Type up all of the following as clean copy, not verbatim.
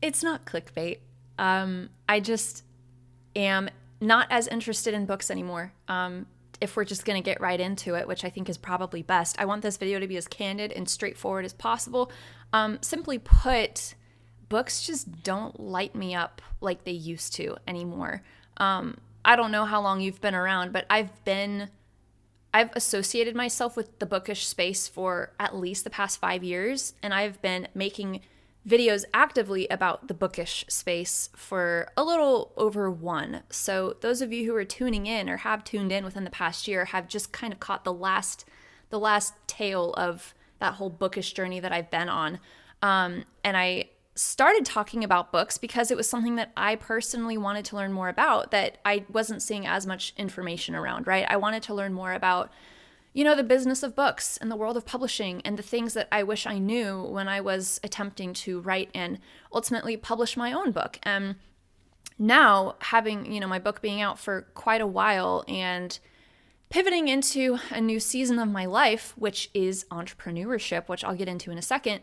it's not clickbait. I just am not as interested in books anymore. If we're just going to get right into it, which I think is probably best, I want this video to be as candid and straightforward as possible. Simply put, books just don't light me up like they used to anymore. I don't know how long you've been around, but I've associated myself with the bookish space for at least the past 5 years, and I've been making videos actively about the bookish space for a little over 1. So those of you who are tuning in or have tuned in within the past year have just kind of caught the last tale of that whole bookish journey that I've been on. And I started talking about books because it was something that I personally wanted to learn more about that I wasn't seeing as much information around, right? I wanted to learn more about, the business of books and the world of publishing and the things that I wish I knew when I was attempting to write and ultimately publish my own book. And now having, my book being out for quite a while and pivoting into a new season of my life, which is entrepreneurship, which I'll get into in a second,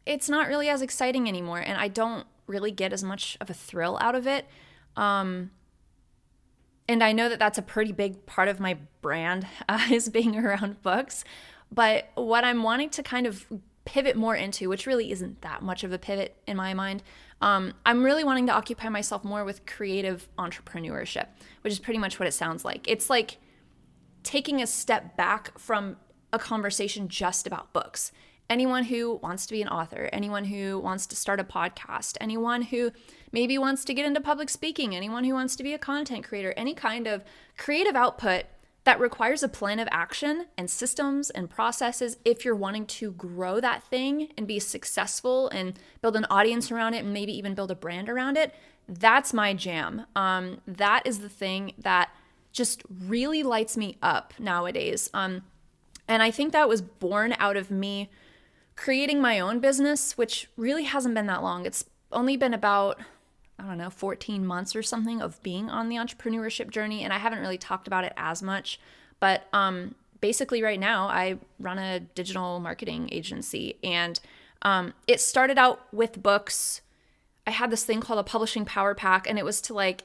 it's not really as exciting anymore, and I don't really get as much of a thrill out of it. And I know that that's a pretty big part of my brand, is being around books. But what I'm wanting to kind of pivot more into, which really isn't that much of a pivot in my mind, I'm really wanting to occupy myself more with creative entrepreneurship, which is pretty much what it sounds like. It's like taking a step back from a conversation just about books. Anyone who wants to be an author, anyone who wants to start a podcast, anyone who maybe wants to get into public speaking, anyone who wants to be a content creator, any kind of creative output that requires a plan of action and systems and processes if you're wanting to grow that thing and be successful and build an audience around it and maybe even build a brand around it, that's my jam. That is the thing that just really lights me up nowadays. And I think that was born out of me creating my own business, which really hasn't been that long. It's only been about, 14 months or something of being on the entrepreneurship journey, and I haven't really talked about it as much. But basically right now, I run a digital marketing agency, and it started out with books. I had this thing called a publishing power pack, and it was to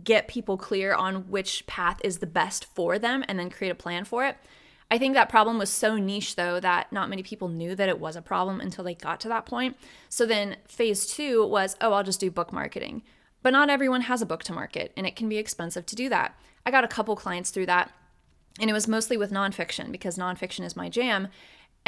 get people clear on which path is the best for them and then create a plan for it. I think that problem was so niche, though, that not many people knew that it was a problem until they got to that point. So then phase 2 was, I'll just do book marketing. But not everyone has a book to market, and it can be expensive to do that. I got a couple clients through that, and it was mostly with nonfiction because nonfiction is my jam.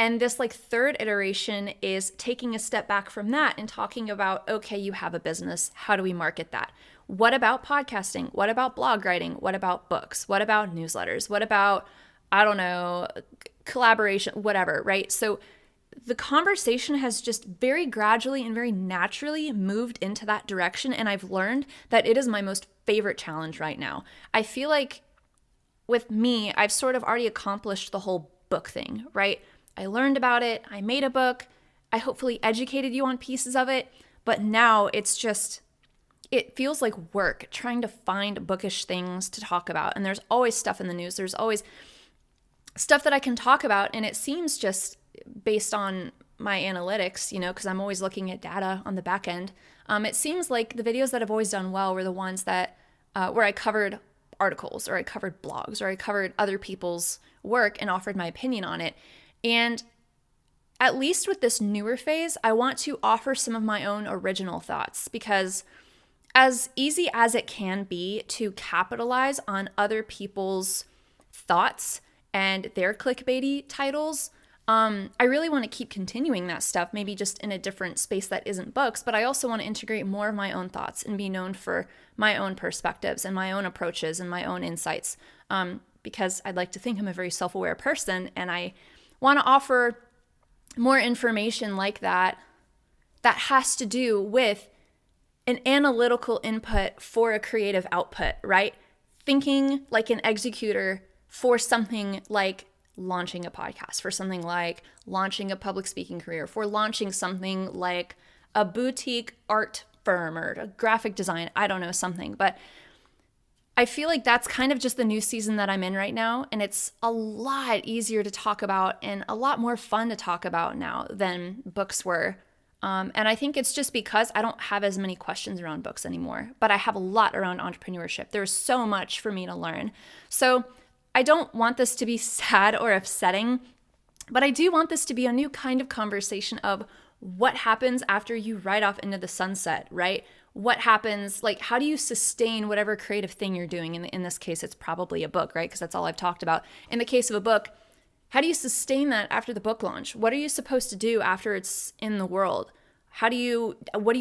And this third iteration is taking a step back from that and talking about, okay, you have a business. How do we market that? What about podcasting? What about blog writing? What about books? What about newsletters? What about collaboration, whatever, right? So the conversation has just very gradually and very naturally moved into that direction. And I've learned that it is my most favorite challenge right now. I feel like with me, I've sort of already accomplished the whole book thing, right? I learned about it. I made a book. I hopefully educated you on pieces of it. But now it's just, it feels like work trying to find bookish things to talk about. And there's always stuff in the news. There's always stuff that I can talk about, and it seems just based on my analytics, because I'm always looking at data on the back end, it seems like the videos that have always done well were the ones that where I covered articles or I covered blogs or I covered other people's work and offered my opinion on it. And at least with this newer phase, I want to offer some of my own original thoughts, because as easy as it can be to capitalize on other people's thoughts and their clickbaity titles, I really want to keep continuing that stuff, maybe just in a different space that isn't books, but I also want to integrate more of my own thoughts and be known for my own perspectives and my own approaches and my own insights, because I'd like to think I'm a very self-aware person, and I want to offer more information like that has to do with an analytical input for a creative output, right? Thinking like an executor for something like launching a podcast, for something like launching a public speaking career, for launching something like a boutique art firm or a graphic design, I don't know, something. But I feel like that's kind of just the new season that I'm in right now. And it's a lot easier to talk about and a lot more fun to talk about now than books were And I think it's just because I don't have as many questions around books anymore, but I have a lot around entrepreneurship. There's so much for me to learn. So I don't want this to be sad or upsetting, but I do want this to be a new kind of conversation of what happens after you ride off into the sunset, right? What happens, like, how do you sustain whatever creative thing you're doing? In this case, it's probably a book, right? Because that's all I've talked about. In the case of a book, how do you sustain that after the book launch? What are you supposed to do after it's in the world? How do you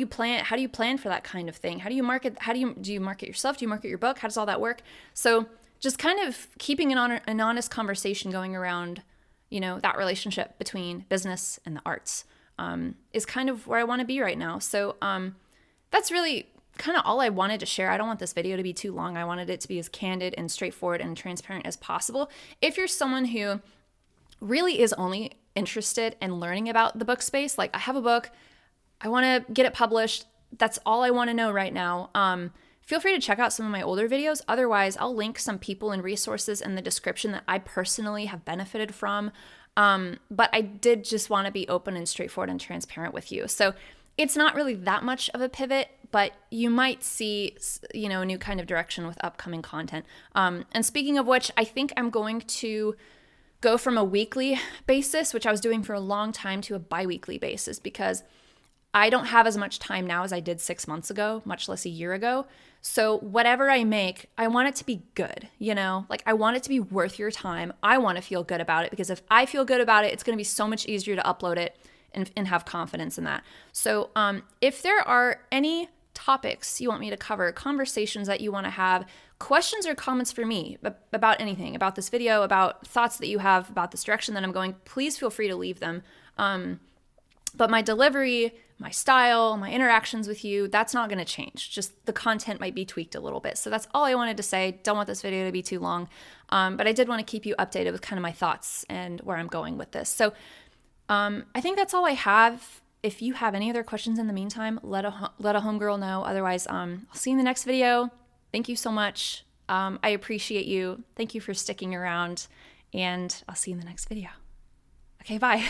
plan for that kind of thing? How do you market? Do you market yourself? Do you market your book? How does all that work? So just kind of keeping an honest conversation going around, that relationship between business and the arts is kind of where I want to be right now. So that's really kind of all I wanted to share. I don't want this video to be too long. I wanted it to be as candid and straightforward and transparent as possible. If you're someone who really is only interested in learning about the book space, like I have a book, I want to get it published, that's all I want to know right now, feel free to check out some of my older videos. Otherwise, I'll link some people and resources in the description that I personally have benefited from. But I did just want to be open and straightforward and transparent with you. So it's not really that much of a pivot, but you might see, a new kind of direction with upcoming content. And speaking of which, I think I'm going to go from a weekly basis, which I was doing for a long time, to a bi-weekly basis, because I don't have as much time now as I did 6 months ago, much less a year ago. So whatever I make, I want it to be good, like I want it to be worth your time. I want to feel good about it, because if I feel good about it, it's going to be so much easier to upload it and have confidence in that. So if there are any topics you want me to cover, conversations that you want to have, questions or comments for me about anything, about this video, about thoughts that you have about this direction that I'm going, please feel free to leave them. But my delivery, my style, my interactions with you, that's not going to change. Just the content might be tweaked a little bit. So that's all I wanted to say. Don't want this video to be too long. But I did want to keep you updated with kind of my thoughts and where I'm going with this. So I think that's all I have. If you have any other questions in the meantime, let a homegirl know. Otherwise, I'll see you in the next video. Thank you so much. I appreciate you. Thank you for sticking around, and I'll see you in the next video. Okay, bye.